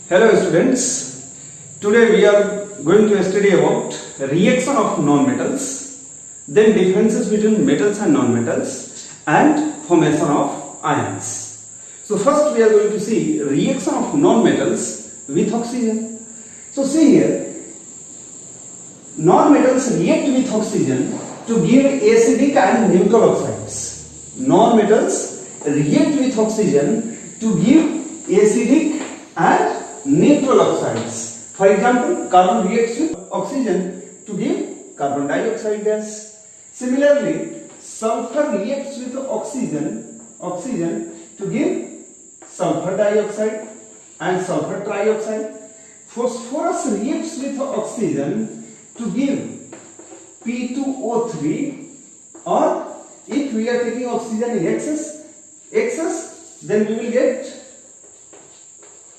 Hello students, today we are going to study about reaction of non-metals, then differences between metals and non-metals and formation of ions. So first we are going to see reaction of non-metals with oxygen. So see here, non-metals react with oxygen to give acidic and neutral oxides. Non-metals react with oxygen to give acidic and neutral oxides. For example, carbon reacts with oxygen to give carbon dioxide gas. Similarly, sulfur reacts with oxygen to give sulfur dioxide and sulfur trioxide. Phosphorus reacts with oxygen to give P2O3, or if we are taking oxygen in excess, then we will get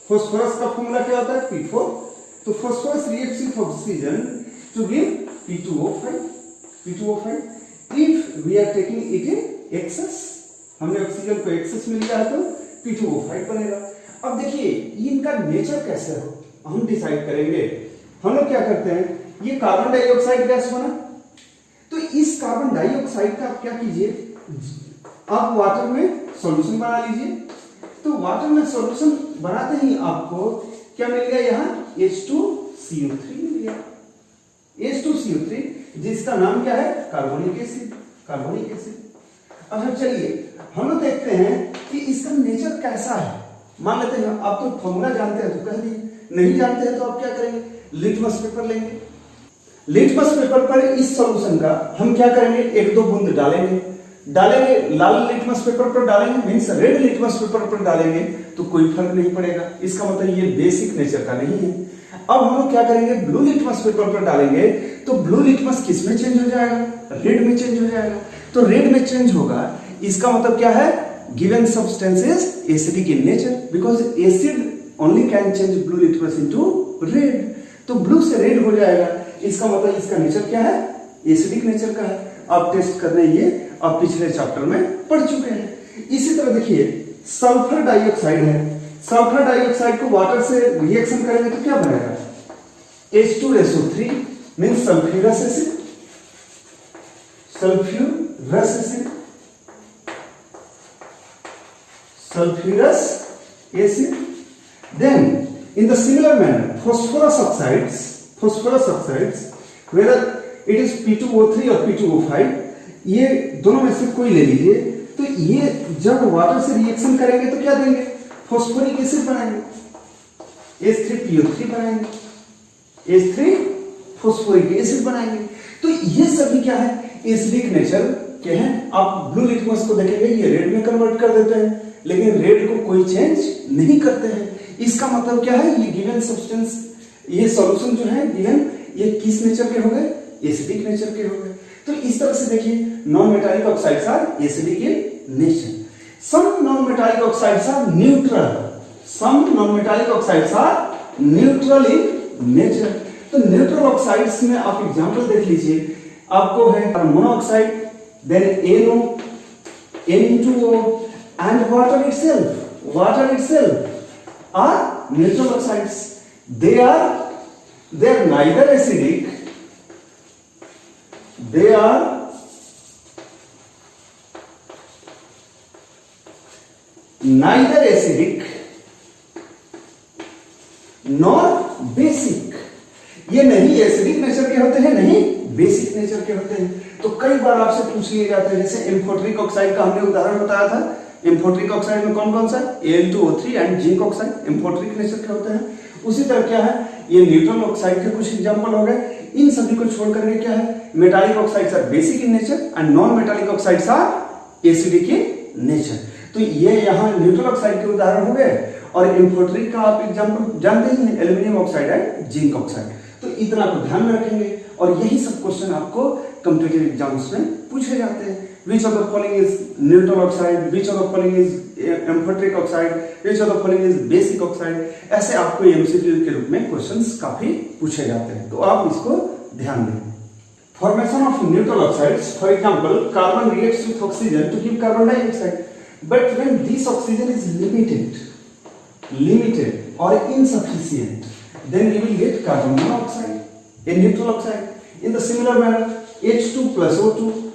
phosphorus का formula क्या होता है P4. तो phosphorus reacts with oxygen to give P2O5. If we are taking it in excess, हमने oxygen को access में लिया है तो P2O5 बनेगा. अब देखिए इनका नेचर कैसे हो हम डिसाइड करेंगे. हम लोग क्या करते हैं, ये कार्बन डाइऑक्साइड गैस बना, तो इस कार्बन डाइऑक्साइड का आप क्या कीजिए, आप वाटर में सॉल्यूशन बना लीजिए. तो वाटर में सॉल्यूशन बनाते ही आपको क्या मिल गया, यहाँ H2CO3 मिल गया. H2CO3 जिसका नाम क्या है, कार्बोनिक एसिड. अब हम चलिए हम लोग देखते हैं कि इसका नेचर कैसा है. मान लेते हैं आप तो फॉर्मूला जानते हैं तो कह दिए, नहीं जानते हैं तो आप क्या करेंगे, लिटमस पेपर लेंगे. लिटमस पेपर पर इस सॉल्यूशन का हम क्या करेंगे, एक दो बूंद डालेंगे. लाल लिटमस पेपर पर डालेंगे मींस रेड लिटमस पेपर पर डालेंगे तो कोई फर्क नहीं पड़ेगा. इसका मतलब ये बेसिक नेचर का नहीं है. अब हम लोग क्या करेंगे, ब्लू लिटमस पेपर पर डालेंगे तो ब्लू लिटमस किस में चेंज हो जाएगा, रेड में चेंज हो जाएगा. तो रेड में चेंज होगा, इसका मतलब क्या है, given substance is acidic in nature because acid only can change blue litmus into red. तो ब्लू से रेड हो जाएगा, इसका मतलब इसका नेचर क्या है, एसिडिक नेचर का है. आप टेस्ट करने ये आप पिछले चैप्टर में पढ़ चुके हैं. इसी तरह देखिए सल्फर डाइऑक्साइड है. सल्फर डाइऑक्साइड को वाटर से रिएक्शन करेंगे तो क्या बनेगा, H2SO3 means sulphurous acid. Then in the similar manner phosphorus oxides whether it is P2O3 और P2O5, ये दोनों में से कोई ले लीजिए. तो ये जब वाटर से रिएक्शन करेंगे तो क्या देंगे, फॉस्फोरिक एसिड बनाएंगे, H3PO3 बनाएंगे, H3 फॉस्फोरिक एसिड बनाएंगे. तो ये सभी क्या है, एसिडिक नेचर के हैं. आप ब्लू लिटमस को देखेंगे ये रेड में कन्वर्ट कर देते हैं, लेकिन रेड को कोई चेंज नहीं करते हैं. इसका मतलब क्या है, ये गिवन सब्सटेंस, ये सॉल्यूशन जो है गिवन, ये किस नेचर के हो गए, एसिडिक नेचर के हो गए. तो इस तरह से देखिए non metallic oxides are acidic in nature. Some non metallic oxides are neutral in nature. तो न्यूट्रल ऑक्साइड्स में आप एग्जांपल देख लीजिए. आपको है monoxide, then NO2O and water itself are neutral oxides. They are neither acidic, nor basic. ये नहीं acidic nature के होते हैं, नहीं बेसिक नेचर के होते हैं. तो कई बार आपसे पूछ लिए जाते हैं, जैसे एम्फोटेरिक ऑक्साइड का हमने उदाहरण बताया था. एम्फोटेरिक ऑक्साइड में कौन कौन सा, Al2O3 and zinc oxide amphoteric nature के होते हैं. उसी तरह क्या है, ये न्यूट्रल ऑक्साइड के कुछ एग्जांपल हो गए. इन सभी को छोड़ करके क्या है, metallic oxides are basic in nature and non metallic oxides are acidic in nature. तो ये यहाँ न्यूट्रल ऑक्साइड के उदाहरण हो गए. और एम्फोटेरिक का आप एग्जांपल जानते ही हैं, aluminium oxide and zinc oxide. तो इतना को ध्यान में रखेंगे और यही सब क्वेश्चन आपको कॉम्पिटिटिव एग्जाम्स में पूछे जाते हैं. Which of the following is neutral oxide? Which of the following is amphoteric oxide? Which of the following is basic oxide? ऐसे आपको MCQ के रूप में क्वेश्चंस काफी पूछे जाते हैं, तो आप इसको ध्यान दें. Formation of neutral oxides, for example, carbon reacts with oxygen to give carbon dioxide. But when this oxygen is limited, limited or insufficient, then you will get carbon monoxide, a neutral oxide. In the similar manner, H2 plus O2,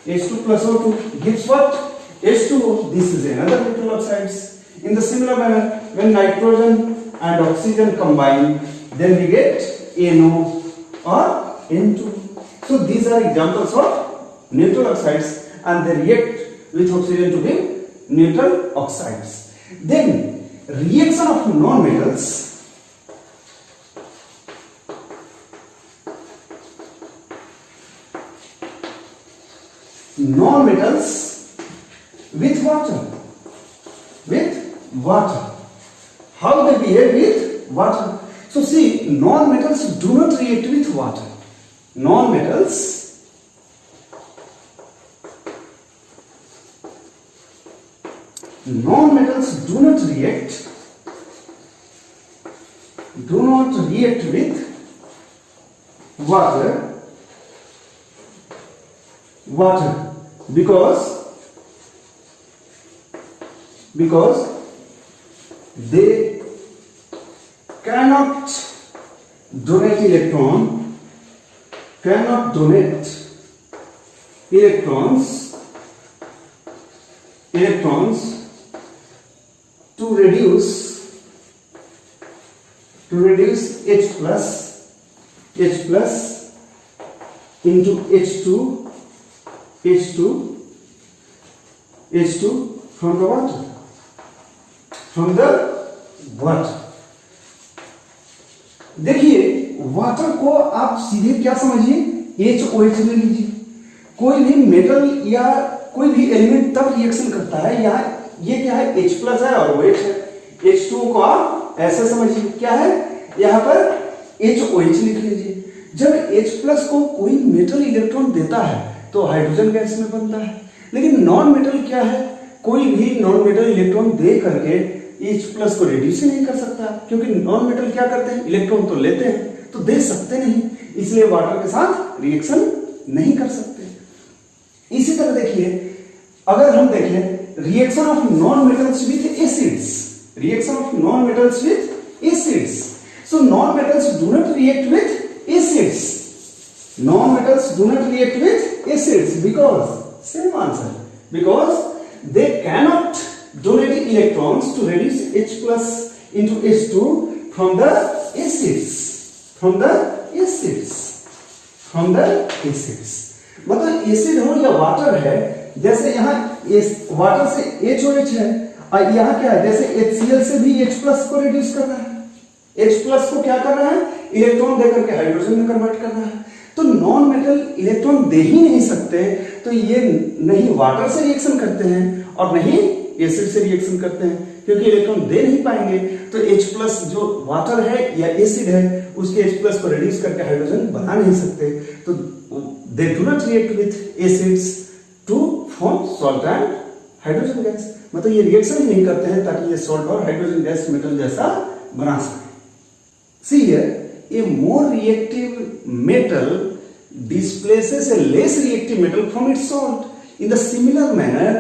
H2 plus O2 gives what? H2O. This is another neutral oxides. In the similar manner, when nitrogen and oxygen combine, then we get NO or N2. So these are examples of neutral oxides, and they react with oxygen to give neutral oxides. Then reaction of non-metals. Non-metals with water. With water. How they behave with water? So see, non-metals do not react with water. Non-metals do not react with water because they cannot donate electrons to reduce H plus into H2 from the water. देखिए, water को आप सीधे क्या समझिए, HOH ले लीजिए. कोई भी मेटल या कोई भी एलिमेंट तब रिएक्शन करता है, यहाँ ये क्या है, H प्लस है और OH है. H2O को आप ऐसे समझिए, क्या है, यहाँ पर HOH लिख लीजिए. जब H प्लस को कोई मेटल इलेक्ट्रॉन देता है तो हाइड्रोजन गैस में बनता है. लेकिन नॉन मेटल क्या है, कोई भी नॉन मेटल इलेक्ट्रॉन दे करके H प्लस को रिड्यूस नहीं कर सकता, क्योंकि नॉन मेटल क्या करते हैं, इलेक्ट्रॉन तो लेते हैं तो दे सकते नहीं, इसलिए वाटर के साथ रिएक्शन नहीं कर सकते. इसी तरह देखिए, अगर हम देखें reaction of non metals with acids, reaction of non metals with acids. So non metals do not react with acids. Non metals do not react with acids because, same answer, because they cannot donate electrons to reduce H plus into H2 from the acids. मतलब acid हो या water है, जैसे यहाँ water से HOH है और यहाँ क्या है, जैसे HCl से भी H प्लस को रिड्यूस कर रहा है, H प्लस को क्या कर रहा है, इलेक्ट्रॉन देकर के हाइड्रोजन में कन्वर्ट कर रहा है. तो नॉन मेटल इलेक्ट्रॉन दे ही नहीं सकते, तो ये नहीं वाटर से रिएक्शन करते हैं और नहीं एसिड से रिएक्शन करते हैं, क्योंकि इलेक्ट्रॉन दे नहीं पाएंगे. तो H प्लस जो वाटर है या एसिड है उसके H प्लस को रिड्यूस करके हाइड्रोजन बना नहीं सकते. तो they do not react with acids to form salt and hydrogen gas. मतलब ये रिएक्शन ही नहीं करते हैं ताकि ये सॉल्ट और हाइड्रोजन गैस मेटल जैसा बना सके. See here, a more reactive metal displaces a less reactive metal from its salt. In the similar manner,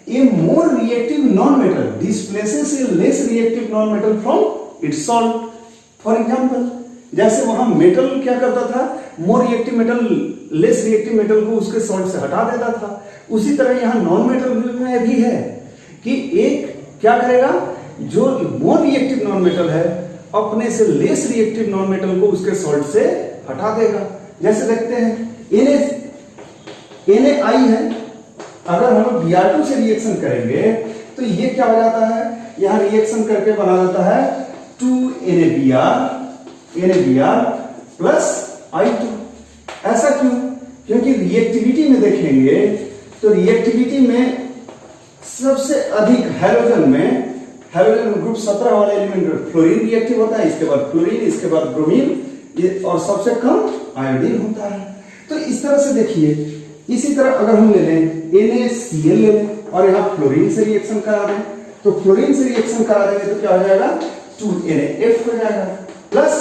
a more reactive non-metal displaces a less reactive non-metal from its salt. For example, जैसे वहां metal क्या करता था, more reactive metal less reactive metal को उसके salt से हटा देता था, उसी तरह यहाँ नॉन मेटल में भी है कि एक क्या करेगा, जो मोर रिएक्टिव नॉन मेटल है अपने से लेस रिएक्टिव नॉन मेटल को उसके सॉल्ट से हटा देगा. जैसे देखते हैं NaI है, अगर हम लोग Br2 से रिएक्शन करेंगे तो ये क्या हो जाता है, यहां रिएक्शन करके बना जाता है 2NaBr प्लस I2. ऐसा क्यों, क्योंकि रिएक्टिविटी में देखेंगे तो रिएक्टिविटी में सबसे अधिक हैलोजन ग्रुप 17 वाले एलिमेंट फ्लोरीन रिएक्टिव होता है, इसके बाद क्लोरीन, इसके बाद ब्रोमीन और सबसे कम आयोडीन होता है. तो इस तरह से देखिए, इसी तरह अगर हम ले लें NaCl ले लें और यहाँ फ्लोरीन से रिएक्शन करा दें, तो फ्लोरीन से रिएक्शन करा देंगे तो क्या हो जाएगा, 2NaF हो जाएगा प्लस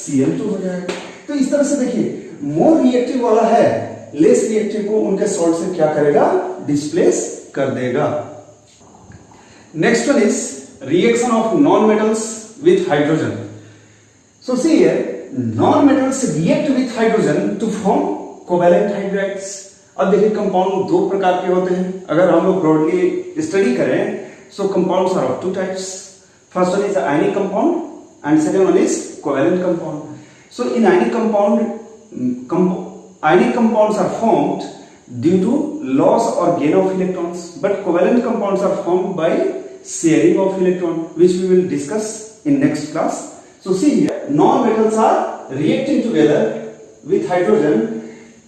Cl2 हो जाएगा. तो इस तरह से देखिए, मोर रिएक्टिव वाला है, लेस रिएक्टिव को उनके सॉल्ट से क्या करेगा, डिस्प्लेस कर देगा. Next one is reaction of non-metals with hydrogen. So see here, non-metals react with hydrogen to form covalent hydrides. अब देखिए कंपाउंड दो प्रकार के होते हैं. अगर हम लोग ब्रॉडली स्टडी करें, so compounds are of two types. First one is ionic compound and second one is covalent compound. So in ionic compounds are formed due to loss or gain of electrons, but covalent compounds are formed by sharing of electron, which we will discuss in next class. So see here, non-metals are reacting together with hydrogen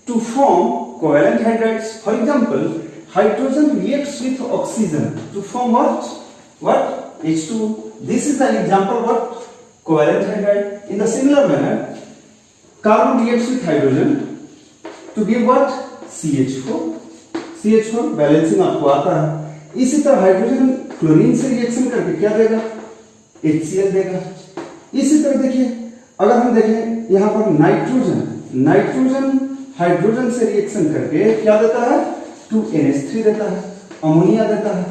to form covalent hydrides. For example, hydrogen reacts with oxygen to form what? H2. This is an example of what? Covalent hydride. In the similar manner, carbon reacts with hydrogen to give what? CH4 balancing आपको आता है. इसी तरह hydrogen chlorine से reaction करके क्या देगा? HCl देगा. इसी तरह देखिए, अगर हम देखें यहां पर नाइट्रोजन हाइड्रोजन से रिएक्शन करके क्या देता है? 2NH3 देता है, अमोनिया देता है.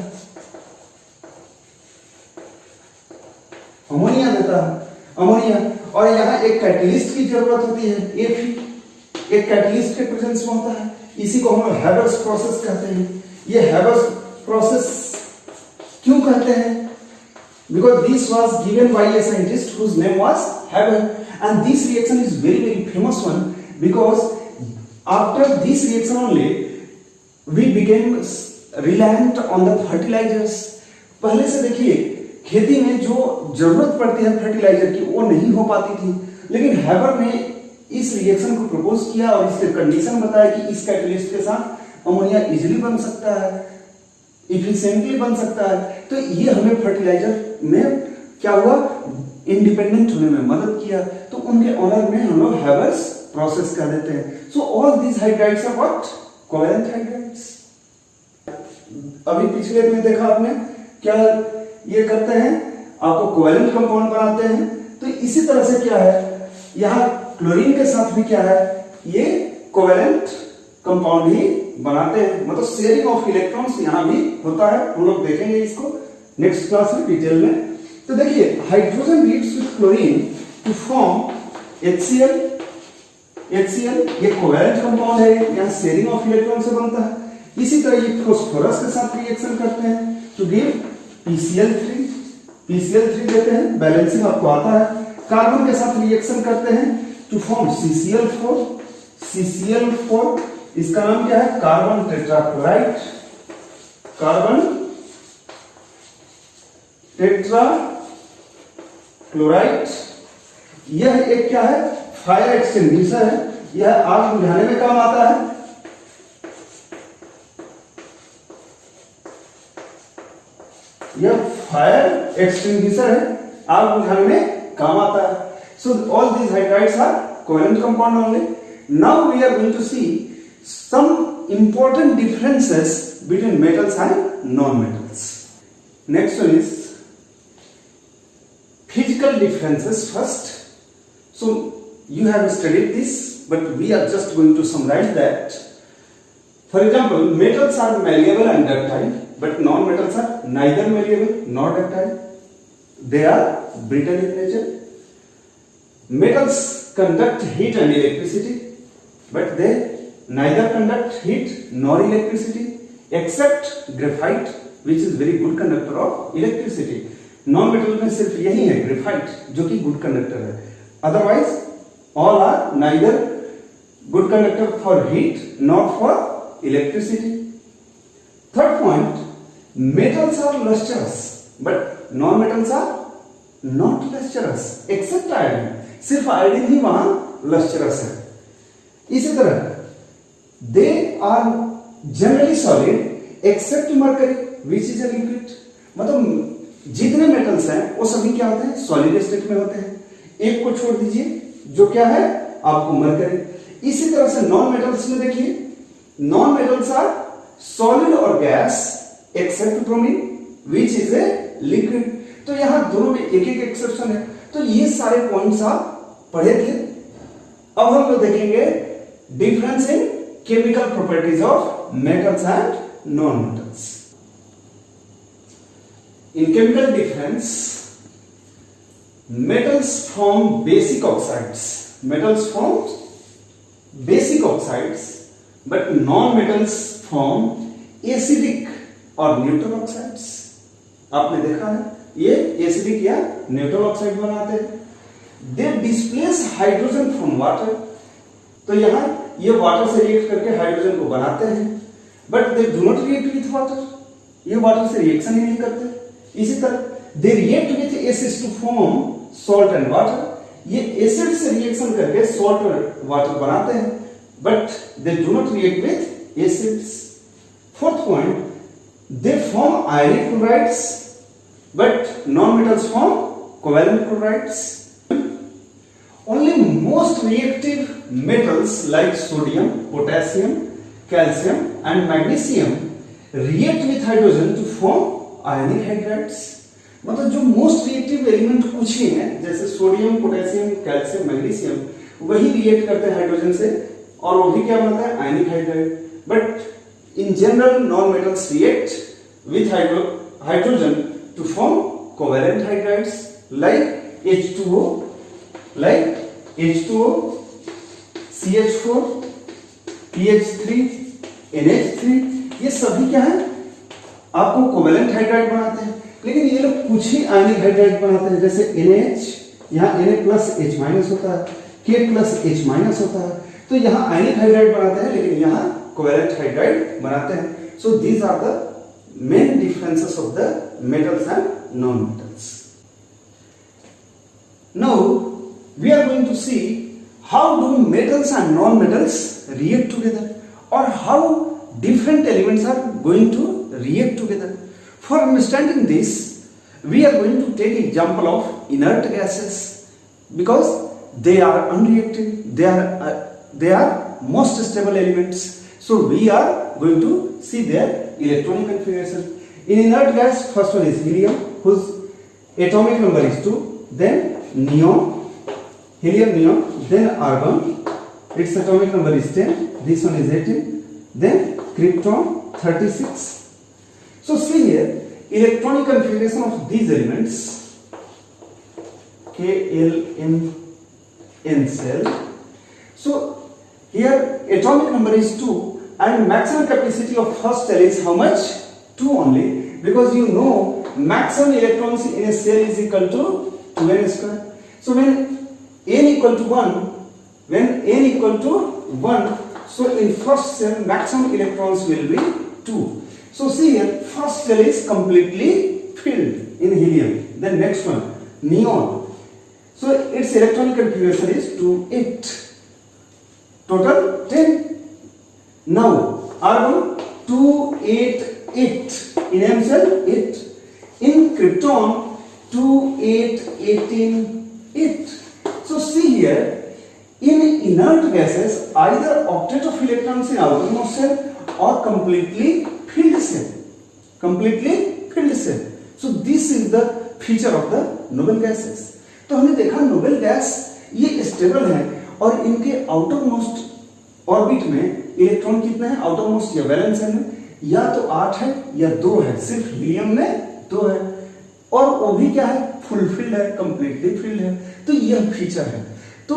और यहां एक कैटलिस्ट की जरूरत होती है. एक कैटलिस्ट के प्रेजेंस में होता है. इसी को हम लोग हैबर्स प्रोसेस कहते हैं. ये हैबर्स प्रोसेस क्यों कहते हैं? Because this was given by a scientist whose name was Haber, and this reaction is very famous one, because after this reaction only we became reliant on the fertilizers. पहले से देखिए खेती में जो जरूरत पड़ती है फर्टिलाइजर की वो नहीं हो पाती थी, लेकिन हैबर ने इस रिएक्शन को प्रपोज किया और इसके कंडीशन बताया कि इस कैटलिस्ट के साथ अमोनिया इजीली बन सकता है, इफिशिएंटली बन सकता है. तो ये हमें फर्टिलाइजर में क्या हुआ? इंडिपेंडेंट होने में मदद किया. तो उनके ऑनर में हम लोग हैबर्स प्रोसेस कर देते हैं. So all these hydrides are what? Covalent hydrides. अभी पिछले में देखा आपने क्या ये करते हैं? आपको कोवैलेंट कंपाउंड बनाते हैं. तो इसी तरह से क्या है, यहाँ क्लोरीन के साथ भी क्या है? ये कोवैलेंट कंपाउंड ही बनाते हैं. मतलब शेयरिंग ऑफ इलेक्ट्रॉन्स यहां भी होता है. हम लोग देखेंगे इसको नेक्स्ट क्लास में डिटेल में. तो देखिए, hydrogen reacts with chlorine to form HCl. ये कोवैलेंट कंपाउंड है, यहां शेयरिंग ऑफ इलेक्ट्रॉन से बनता है. इसी तरह ये फास्फोरस के साथ रिएक्शन करते हैं टू गिव PCl3 देते हैं, बैलेंसिंग आपको आता है. कार्बन के साथ रिएक्शन करते हैं टू फॉर्म CCl4. इसका नाम क्या है? Carbon tetrachloride. यह एक क्या है? फायर एक्सटिंग्विशर है. यह आग बुझाने में काम आता है. यह फायर एक्सटिंग्विशर है, आग बुझाने में काम आता है. So all these hydrides are covalent compound only. Now we are going to see some important differences between metals and non-metals. Next one is physical differences first. So you have studied this, but we are just going to summarize that. For example, metals are malleable and ductile, but non-metals are neither malleable nor ductile. They are brittle in nature. Metals conduct heat and electricity, but they neither conduct heat nor electricity, except graphite, which is very good conductor of electricity. Non-metal में सिर्फ यही है graphite जो कि good conductor है. Otherwise, all are neither good conductor for heat nor for electricity. Third point, metals are lustrous, but non-metals are not lustrous, except iodine. सिर्फ iodine ही वहां लस्टरस है. इसी तरह they are generally solid except mercury which is a liquid. मतलब जितने metals हैं वो सभी क्या होते हैं? सॉलिड स्टेट में होते हैं. एक को छोड़ दीजिए जो क्या है? आपको मरकरी. इसी तरह से नॉन मेटल्स में देखिए, नॉन मेटल्स आर सॉलिड और gas except bromine which is a liquid. तो यहां दोनों में एक एक एक्सेप्शन है. तो ये सारे पॉइंट्स आप पढ़े थे. अब हम लोग देखेंगे difference in chemical properties of metals and non metals. in chemical difference, metals form basic oxides. Metals form basic oxides, but non-metals form acidic और न्यूट्रल ऑक्साइड्स. आपने देखा है ये एसिडिक या न्यूट्रल ऑक्साइड बनाते हैं. दे डिस्प्लेस हाइड्रोजन फ्रॉम वाटर. तो यहां ये वाटर से रिएक्ट करके हाइड्रोजन को बनाते हैं, but they do not react with water. ये वाटर से रिएक्शन ही नहीं करते. इसी तरह they react with acids to form salt and water. ये एसिड से रिएक्शन करके सॉल्ट और वाटर बनाते हैं, but they do not react with acids. Fourth point, they form ionic chlorides, but non-metals form covalent chlorides. Only most reactive metals like sodium, potassium, calcium and magnesium react with hydrogen to form ionic hydrides. मतलब जो most reactive element कुछ ही हैं, जैसे sodium, potassium, calcium, magnesium, वही react करते हैं hydrogen से और वो भी क्या बनता है, ionic hydride. But in general, non-metals react with hydrogen to form covalent hydrides like H2O, CH4, PH3, NH3. ये सभी क्या है, आपको कोवेलेंट हाइड्राइड बनाते हैं. लेकिन ये लोग कुछ ही आयनिक हाइड्राइड बनाते हैं, जैसे NH, यहाँ Na प्लस H माइनस होता है, K प्लस H माइनस होता है. तो यहाँ आयनिक हाइड्राइड बनाते हैं, लेकिन यहाँ covalent hydride बनाते हैं. So these are the main differences of the metals and non-metals. Now we are going to see how do metals and non-metals react together, or how different elements are going to react together. For understanding this, we are going to take example of inert gases, because they are unreactive, they are most stable elements. So we are going to see their electronic configuration. In inert gas, first one is helium, whose atomic number is 2. Then neon, helium neon. Then argon, its atomic number is 10. This one is 18. Then krypton, 36. So see here, electronic configuration of these elements, K, L, M, N cell. So here atomic number is 2. And maximum capacity of first cell is how much? 2 only, because you know maximum electrons in a cell is equal to 2n square. So when n equal to 1, so in first cell maximum electrons will be 2. So see here, first cell is completely filled in helium. Then next one, neon. So its electronic configuration is 2, 8. Total 10. Now argon 2, 8, 8. In M cell 8. In krypton 2, 8, 18, 8. So see here, in inert gases either octet of electrons in outermost cell or completely filled cell. So this is the feature of the noble gases. तो हमने देखा noble gas ये stable है और इनके outermost orbit में electron कितने हैं, आउटरमोस्ट या वैलेंस में या तो 8 है या 2 है. सिर्फ हीलियम में 2 है और वो भी क्या है, फुलफिल्ड है, कंप्लीटली फिल्ड है. तो यह फीचर है. तो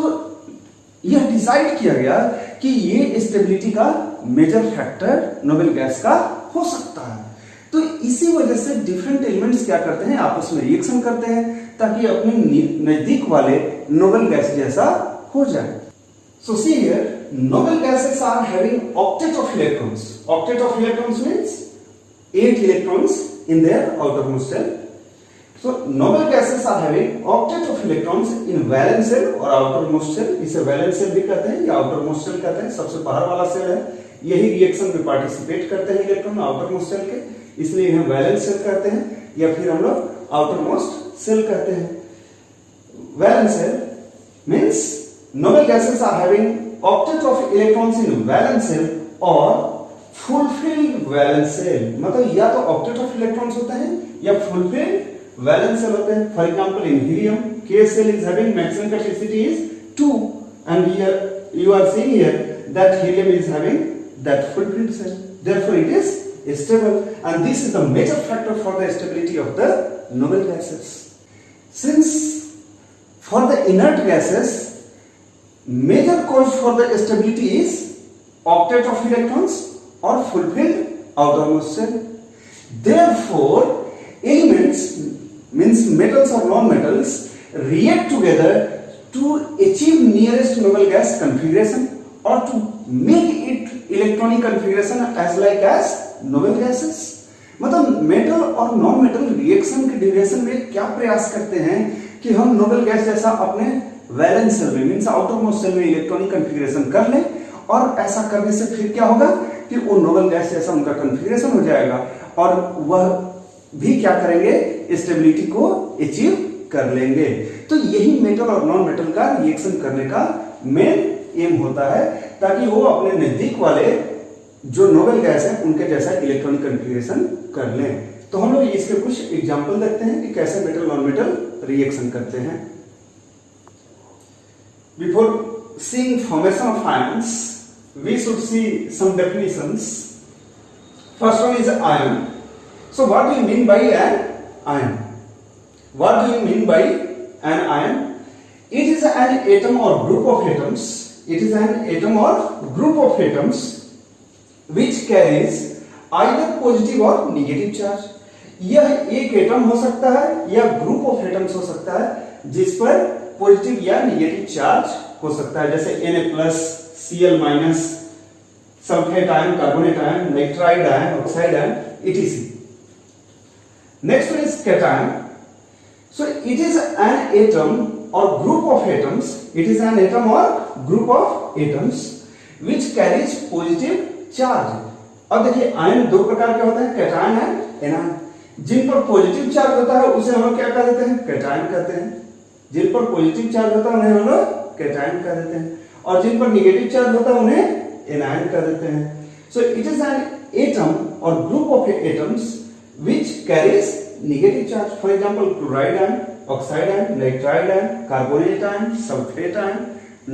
यह डिसाइड किया गया कि ये स्टेबिलिटी का मेजर फैक्टर नोबल गैस का हो सकता है. तो इसी वजह से डिफरेंट एलिमेंट्स क्या करते हैं, आपस में रिएक्शन करते हैं ताकि अपने नजदीक वाले नोबल गैस जैसा हो जाए. So see here, noble gases are having octet of electrons. Octet of electrons means 8 electrons in their outermost shell. So noble gases are having octet of electrons in valence shell और outermost shell. इसे valence shell भी कहते हैं या outermost shell कहते हैं. सबसे बाहर वाला सेल है, यही रिएक्शन में पार्टिसिपेट करते हैं इलेक्ट्रॉन outermost shell के, इसलिए इन्हें valence shell कहते हैं या फिर हम लोग outermost shell कहते हैं. Valence shell means noble gases are having octet of electrons in valence shell or fulfilled valence shell. मतलब या तो octet of electrons होते हैं या fulfilled valence shell होते हैं. For example, in helium, K cell is having maximum capacity is 2, and here you are seeing here that helium is having that fulfilled shell. Therefore, it is stable, and this is the major factor for the stability of the noble gases. Since for the inert gases, major cause for the stability is octet of electrons or fulfilled outermost shell. Therefore, elements means metals or non-metals react together to achieve nearest noble gas configuration or to make it electronic configuration as like as noble gases. मतलब metal और non metal reaction के duration में क्या प्रयास करते हैं कि हम नोबल गैस जैसा अपने वैलेंस सेल में मींस आउटरमोस्ट सेल में इलेक्ट्रॉनिक कॉन्फ़िगरेशन कर लें, और ऐसा करने से फिर क्या होगा कि वो नोबल गैस जैसा उनका कॉन्फ़िगरेशन हो जाएगा और वह भी क्या करेंगे, स्टेबिलिटी को अचीव कर लेंगे। तो यही मेटल और नॉन मेटल का रिएक्शन करने का मेन एम होता है, ताकि वो अपने नजदीक वाले जो नोबल गैस है उनके जैसा इलेक्ट्रॉनिक कॉन्फ़िगरेशन कर लें। तो हम लोग इसके कुछ एग्जांपल देखते हैं कि कैसे मेटल नॉन मेटल रिएक्शन करते हैं। Before seeing formation of ions we should see some definitions. First one is ion. So what do you mean by an ion? What do you mean by an ion? It is an atom or group of atoms. It is an atom or group of atoms which carries either positive or negative charge। यह एक atom हो सकता है या group of atoms हो सकता है जिस पर पॉजिटिव या नेगेटिव चार्ज हो सकता है, जैसे Na+, Cl-, sulphate ion, carbonate ion, nitride ion, oxide ion, etc. Next one is cation. So it is an atom or group of atoms. It is an atom or group of atoms which carries positive charge. अब देखिए ion दो प्रकार के होते हैं, cation and anion. जिन पर positive charge होता है उसे हम लोग क्या कह देते हैं, कैटायन कहते हैं। जिन पर पॉजिटिव चार्ज होता है उन्हें हम लोग कैटायन कह देते हैं, और जिन पर नेगेटिव चार्ज होता है उन्हें एनायन कह देते हैं। So it is an atom or group of atoms which carries negative charge. For example chloride ion, oxide ion, nitride ion, carbonate ion, sulphate ion,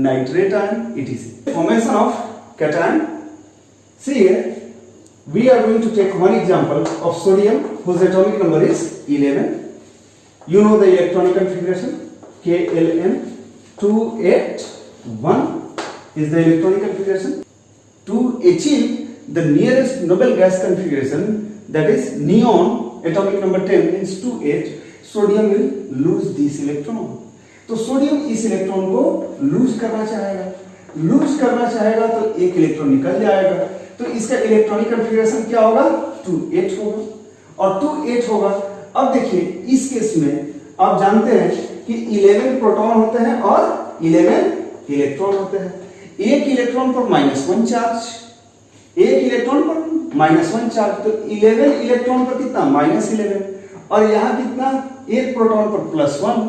nitrate ion, etc. Formation of cation. See here, we are going to take one example of sodium whose atomic number is 11. You know the electronic configuration, Kln 281 is the electronic configuration. To achieve the nearest noble gas configuration, that is neon atomic number 10 means 28, sodium will lose this electron. तो sodium इस electron को loose करना चाहेगा तो एक electron निकल जाएगा, तो इसका इलेक्ट्रॉनिक कॉन्फ़िगरेशन क्या होगा, 28 होगा और 28 होगा। अब देखिए इस केस में आप जानते हैं कि 11 प्रोटॉन होते हैं और 11 इलेक्ट्रॉन होते हैं। एक इलेक्ट्रॉन पर -1 चार्ज, एक इलेक्ट्रॉन पर -1 चार्ज, तो 11 इलेक्ट्रॉन पर कितना, -11, और यहाँ कितना, एक प्रोटॉन पर +1,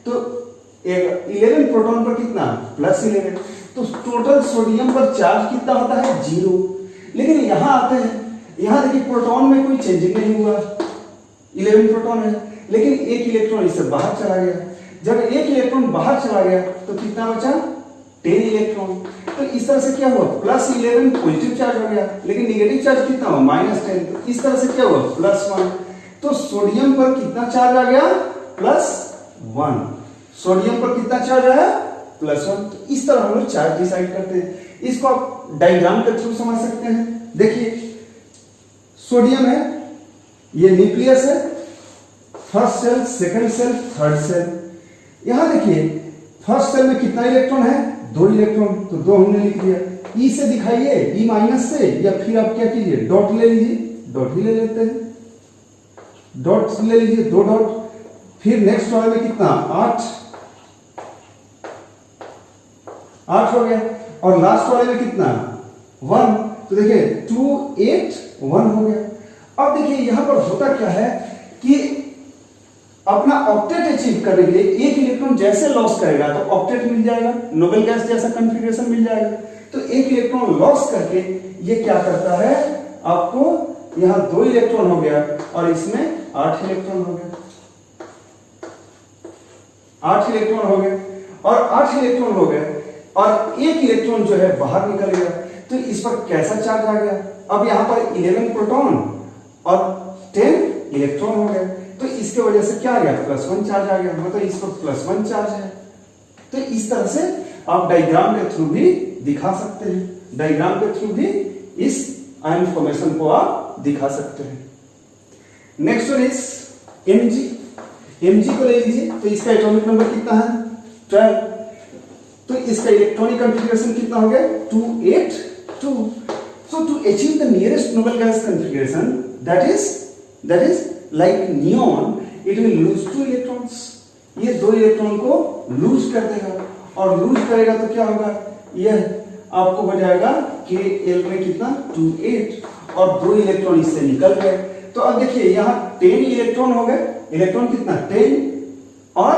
तो 11 प्रोटॉन पर कितना, +11, तो टोटल सोडियम पर चार्ज कितना होता है, 0। लेकिन यहां आते हैं, यहां देखिए प्रोटॉन में कोई चेंजिंग नहीं हुआ, 11 प्रोटॉन है, लेकिन एक इलेक्ट्रॉन इससे बाहर चला गया। जब एक इलेक्ट्रॉन बाहर चला गया तो कितना बचा, 10 इलेक्ट्रॉन। तो इस तरह से क्या हुआ, +11 पॉजिटिव चार्ज हो गया, लेकिन नेगेटिव चार्ज कितना हुआ, -10। तो इस तरह से क्या हुआ, +1। तो सोडियम पर कितना चार्ज आ गया, +1। सोडियम पर कितना चार्ज आया, +1। तो इस तरह हम लोग चार्ज डिसाइड करते हैं। इसको आप डायग्राम के थ्रू समझ सकते हैं। देखिए सोडियम है, ये न्यूक्लियस है, first shell, second shell, third shell. यहां देखिए फर्स्ट सेल में कितना इलेक्ट्रॉन है, 2 इलेक्ट्रॉन, तो 2 हमने लिख दिया। ई से दिखाइए, E- से, या फिर आप क्या कीजिए, डॉट ले लीजिए, डॉट भी ले लेते हैं, डॉट ले लीजिए, 2 डॉट। फिर नेक्स्ट वाले में कितना, 8 हो गया, और लास्ट वाले में कितना, 1। तो देखिए 281 हो गया। अब देखिए यहां पर होता क्या है कि अपना ऑक्टेट अचीव करने के लिए एक इलेक्ट्रॉन जैसे लॉस करेगा तो ऑक्टेट मिल जाएगा, नोबेल गैस जैसा कॉन्फ़िगरेशन मिल जाएगा। तो एक इलेक्ट्रॉन लॉस करके ये क्या करता है, आपको यहां 2 इलेक्ट्रॉन हो गया और इसमें 8 इलेक्ट्रॉन हो गया, 8 इलेक्ट्रॉन हो गए, और 8 इलेक्ट्रॉन हो गए और एक इलेक्ट्रॉन जो है बाहर निकल गया। तो इस पर कैसा चार्ज आ गया, अब यहां पर 11 प्रोटॉन और 10 इलेक्ट्रॉन हो गए। तो इसके वजह से क्या आ गया, +1 चार्ज आ गया, मतलब इस पर +1 चार्ज है। तो इस तरह से आप डायग्राम के थ्रू भी दिखा सकते हैं, डायग्राम के थ्रू भी इस आयन फॉर्मेशन को आप दिखा सकते हैं। Next one is Mg। Mg को ले लीजिए, तो इसका एटॉमिक नंबर कितना है, 12। तो इसका इलेक्ट्रॉनिक कॉन्फ़िगरेशन कितना हो गया, 282। So to achieve the nearest noble gas configuration, that is like neon, it will lose 2 electrons। ये 2 इलेक्ट्रॉन को लूज कर देगा, और लूज करेगा तो क्या होगा, यह आपको हो जाएगा Kl में कितना 28, और 2 इलेक्ट्रॉन इससे निकल गए। तो अब देखिए यहाँ 10 इलेक्ट्रॉन हो गए, इलेक्ट्रॉन कितना 10 और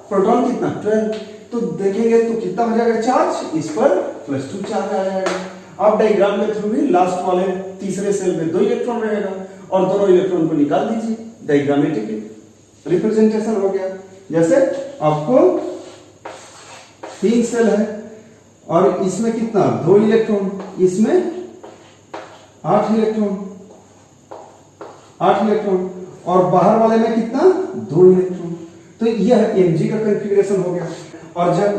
प्रोटॉन कितना 12। तो देखेंगे तो कितना हो जाएगा चार्ज, इस पर +2 चार्ज आ जाएगा। आप डायग्राम के थ्रू भी लास्ट वाले तीसरे सेल में 2 इलेक्ट्रॉन रहेगा, और दोनों इलेक्ट्रॉन को निकाल दीजिए, डायग्रामेटिकली रिप्रेजेंटेशन हो गया। जैसे आपको 3 सेल है, और इसमें कितना 2 इलेक्ट्रॉन, इसमें 8 इलेक्ट्रॉन, और बाहर वाले में कितना 2 इलेक्ट्रॉन। तो यह Mg का कॉन्फ़िगरेशन हो गया। और जब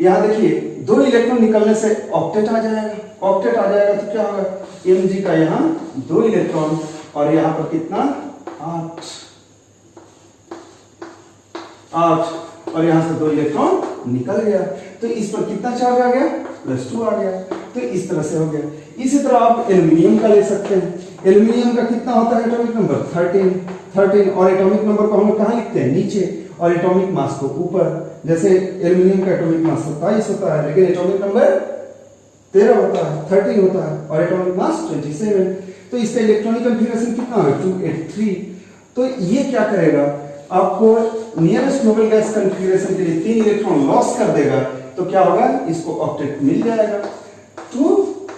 यहाँ देखिए 2 इलेक्ट्रॉन निकलने से ऑक्टेट आ जाएगा, ऑक्टेट आ जाएगा तो क्या होगा, Mg का यहाँ 2 इलेक्ट्रॉन, और यहाँ पर कितना 8, और यहाँ से 2 इलेक्ट्रॉन निकल गया। तो इस पर कितना चार्ज आ गया, +2 आ गया। तो इस तरह से हो गया। इसी तरह आप एल्यूमिनियम का ले सकते हैं। एल्यूमिनियम का कितना होता है एटॉमिक नंबर 13, और एटॉमिक नंबर को हम लोग कहाँ लिखते हैं, नीचे, और एटॉमिक मास को ऊपर। जैसे एल्यूमिनियम का एटॉमिक मास 27 होता है, लेकिन एटॉमिक नंबर 13 होता है, 13 होता है, और एटॉमिक मास 27। तो इसका इलेक्ट्रॉनिक कॉन्फ़िगरेशन कितना है 283। तो ये क्या करेगा, आपको नियरेस्ट नोबल गैस कॉन्फ़िगरेशन के लिए 3 इलेक्ट्रॉन लॉस कर देगा। तो क्या होगा, इसको ऑक्टेट मिल जाएगा। तो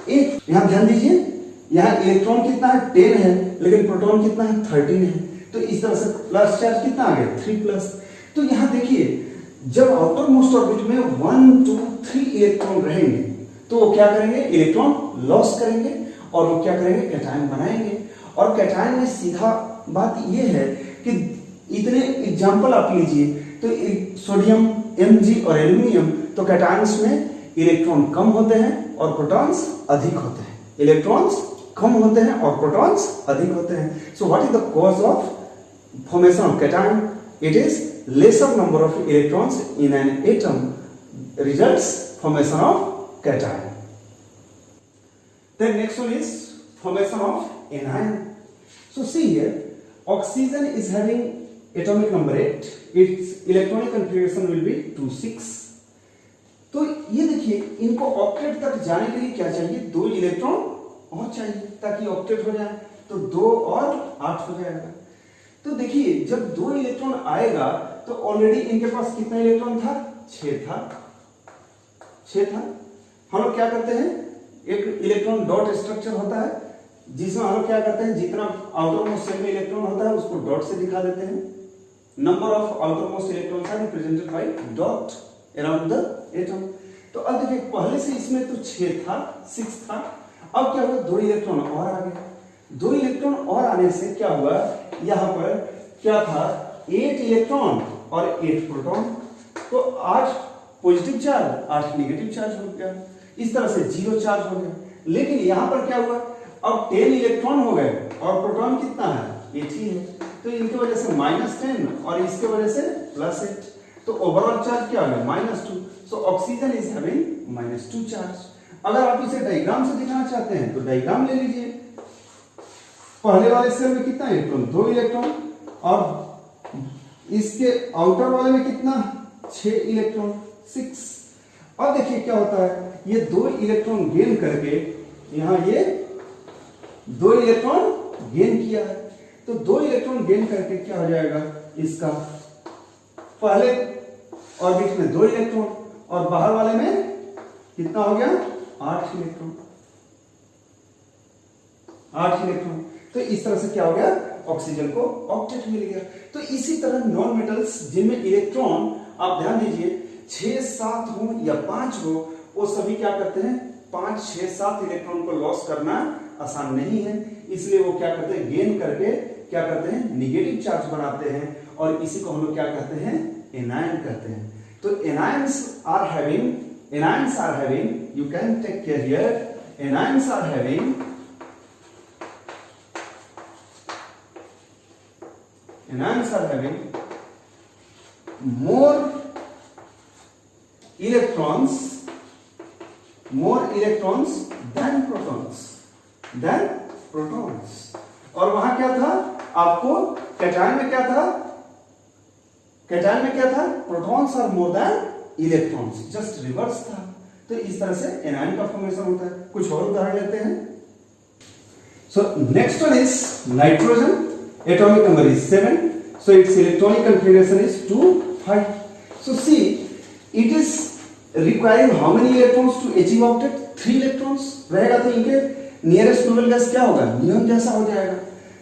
एक यहां ध्यान दीजिए, यहाँ इलेक्ट्रॉन कितना है 10 है, लेकिन प्रोटॉन कितना है 13 है। तो इस तरह से प्लस चार्ज कितना आ गया 3+। तो यहाँ देखिए जब आउटर मोस्ट ऑर्बिट में 1 2 3 इलेक्ट्रॉन रहेंगे, तो वो क्या करेंगे, इलेक्ट्रॉन लॉस करेंगे, और वो क्या करेंगे, कैटायन बनाएंगे। और कैटायन में सीधा बात ये है कि इतने एग्जाम्पल आप लीजिए, तो सोडियम Mg और एल्यूमिनियम, तो कैटायंस में इलेक्ट्रॉन कम होते हैं और प्रोटॉन्स अधिक होते हैं, इलेक्ट्रॉन्स कम होते हैं और प्रोटॉन्स अधिक होते हैं। So what is the cause of formation of cation, it is lesser number of electrons in an atom results formation of cation. Then next one is formation of anion. So see here, oxygen is having atomic number 8, its electronic configuration will be 2 6। तो ये देखिए इनको octet तक जाने के लिए क्या चाहिए, 2 इलेक्ट्रॉन और चाहिए ताकि ऑक्टेट हो जाए। तो 2 और 8 हो जाएगा। तो देखिए जब 2 इलेक्ट्रॉन आएगा तो ऑलरेडी इनके पास कितना इलेक्ट्रॉन था, 6 था। हम लोग क्या करते हैं, एक इलेक्ट्रॉन डॉट स्ट्रक्चर होता है जिसमें हम लोग क्या करते हैं, जितना आउटर मोस्ट सेल में इलेक्ट्रॉन होता है उसको डॉट से दिखा देते हैं। Number of outermost electrons are represented by dot around the atom. तो अब देखिए पहले से इसमें तो 6 था, 6 था। अब क्या हुआ, 2 इलेक्ट्रॉन और आ गए। 2 इलेक्ट्रॉन और आने से क्या हुआ, यहां पर क्या था, 8 इलेक्ट्रॉन और 8 प्रोटॉन। तो 8 पॉजिटिव चार्ज, 8 नेगेटिव चार्ज हो गया। इस तरह से 0 चार्ज हो गया। लेकिन यहां पर क्या हुआ, अब 10 इलेक्ट्रॉन हो गए और प्रोटॉन कितना है, 8 ही है। तो इनकी वजह से -10 और इसके वजह से +8। तो ओवरऑल चार्ज क्या हो गया, -2। So oxygen is having -2 charge. अगर आप इसे डायग्राम से दिखाना चाहते हैं तो डायग्राम ले लीजिए। पहले वाले सेल में कितना इलेक्ट्रॉन, 2 इलेक्ट्रॉन, और इसके आउटर वाले में कितना, 6 इलेक्ट्रॉन, 6। अब देखिए क्या होता है, ये 2 इलेक्ट्रॉन गेन करके यहां ये 2 इलेक्ट्रॉन गेन किया है। तो 2 इलेक्ट्रॉन गेन करके क्या हो जाएगा, इसका पहले ऑर्बिट में 2 इलेक्ट्रॉन और बाहर वाले में कितना हो गया, 8 इलेक्ट्रॉन, 8 इलेक्ट्रॉन। तो इस तरह से क्या हो गया, ऑक्सीजन को ऑक्टेट मिल गया। तो इसी तरह नॉन मेटल्स जिनमें इलेक्ट्रॉन, आप ध्यान दीजिए, 6 7 हो या 5 हो, वो सभी क्या करते हैं, 5 6 7 इलेक्ट्रॉन को लॉस करना आसान नहीं है। इसलिए वो क्या करते हैं, गेन करके क्या करते हैं, निगेटिव चार्ज बनाते हैं और इसी को हम लोग क्या कहते हैं, एनायन कहते हैं। तो anions are having, you can take care here, anions are having more electrons than protons। और वहां क्या था, आपको कैटायन में क्या था, protons are more than electrons, just reverse था। तो इस तरह से एनायन का फॉर्मेशन होता है। कुछ और उदाहरण लेते हैं। So next one is nitrogen, atomic number is 7, so its electronic configuration is 2 5। so see, it is requiring how many electrons to achieve octet, 3 electrons रहेगा। तो इनके नियरेस्ट नोबल गैस क्या होगा, नियॉन जैसा हो जाएगा।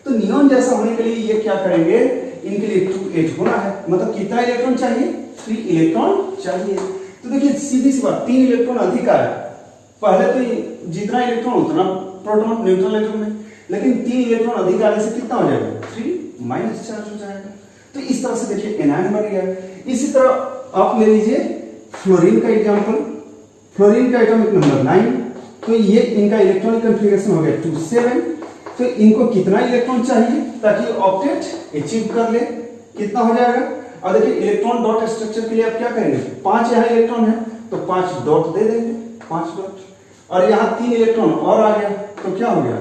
तो नियॉन जैसा होने के लिए ये क्या करेंगे, इनके लिए 2 8 होना है, मतलब कितना इलेक्ट्रॉन चाहिए, 3 इलेक्ट्रॉन चाहिए। तो देखिए सीधी सी बात, 3 इलेक्ट्रॉन अधिक आया, पहले तो जितना इलेक्ट्रॉन उतना प्रोटॉन न्यूट्रल एटम में, लेकिन 3 इलेक्ट्रॉन अधिक आने से कितना हो जाएगा, 3 माइनस चार्ज हो जाएगा। तो इस तरह से देखिए एनायन बन गया। इसी तरह आप ले लीजिए फ्लोरीन का एग्जांपल, फ्लोरीन का एटॉमिक नंबर 9, तो ये इनका इलेक्ट्रॉनिक कॉन्फ़िगरेशन हो गया 2 7। तो इनको कितना इलेक्ट्रॉन चाहिए ताकि ऑक्टेट अचीव कर ले, कितना हो जाएगा। और देखिए इलेक्ट्रॉन डॉट स्ट्रक्चर के लिए आप क्या करेंगे, 5 यहाँ इलेक्ट्रॉन है तो 5 डॉट दे देंगे, 5 डॉट। और यहाँ 3 इलेक्ट्रॉन और आ गया तो क्या हो गया,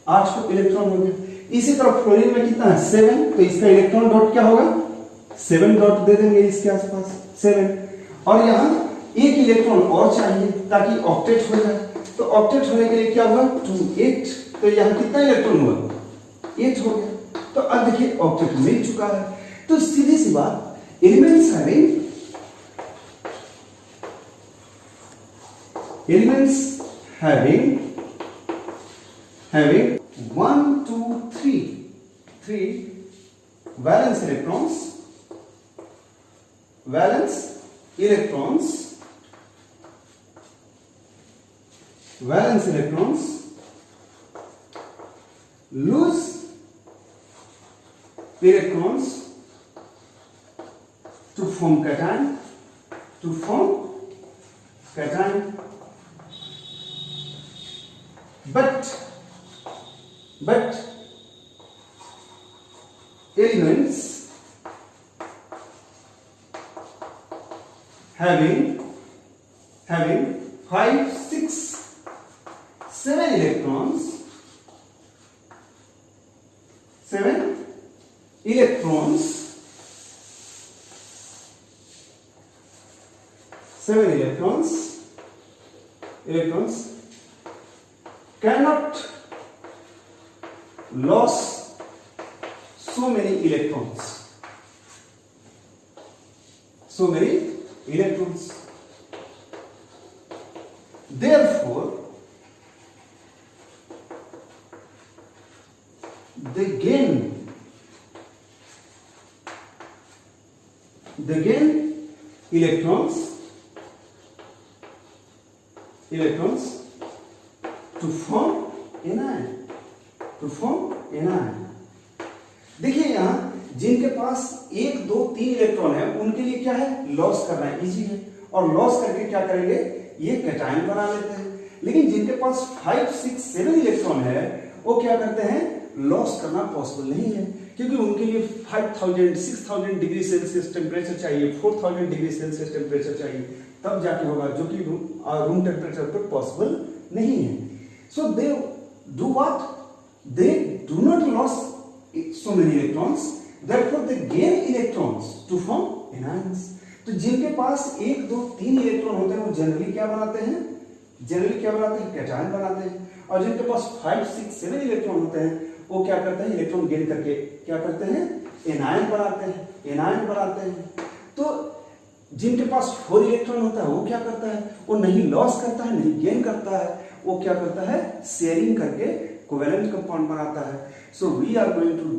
8 इलेक्ट्रॉन हो गया। इसी तरह फ्लोरीन में कितना है 7, तो इसका इलेक्ट्रॉन डॉट क्या होगा, 7 डॉट दे देंगे इसके आसपास 7। और यहाँ 1 इलेक्ट्रॉन और चाहिए ताकि ऑक्टेट हो जाए। तो ऑक्टेट होने के लिए क्या होगा, 2 8, तो यहाँ कितना इलेक्ट्रॉन हुआ, 8 हो गया। तो अब देखिए ऑक्टेट मिल चुका है। तो सीधी सी बात, elements having 1 2 3 valence electrons lose electrons to form cation, but elements having 5 6 7 electrons cannot lose so many electrons. Therefore, they gain electrons to form anion. देखिए यहाँ जिनके पास 1 2 3 इलेक्ट्रॉन है उनके लिए क्या है, लॉस करना इजी है, और लॉस करके क्या करेंगे, ये कैटायन बना लेते हैं। लेकिन जिनके पास 5 6 7 इलेक्ट्रॉन है वो क्या करते हैं, लॉस करना पॉसिबल नहीं है, क्योंकि उनके लिए 5000 6000 डिग्री सेल्सियस टेम्परेचर चाहिए, 4000 डिग्री सेल्सियस टेम्परेचर चाहिए, तब जाके होगा, जो कि रूम टेम्परेचर पर पॉसिबल नहीं है। So they do what, they do not loss so many electrons, therefore they gain electrons to form anions। तो जिनके पास 1 2 3 इलेक्ट्रॉन होते हैं वो जनरली क्या बनाते हैं, कैटायन बनाते हैं। और जिनके पास 5 6 7 इलेक्ट्रॉन होते हैं वो क्या करते हैं, इलेक्ट्रॉन गेन करके क्या करते हैं, एनायन बनाते हैं। तो जिनके पास 4 इलेक्ट्रॉन होता है वो क्या करता है, वो नहीं लॉस करता है, नहीं गेन करता है, वो क्या करता है, शेयरिंग करके कोवेलेंट कंपाउंड बनाता है। So we are going to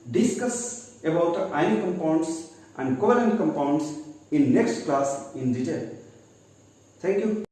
discuss about ionic compounds and covalent compounds in next class in detail. Thank you.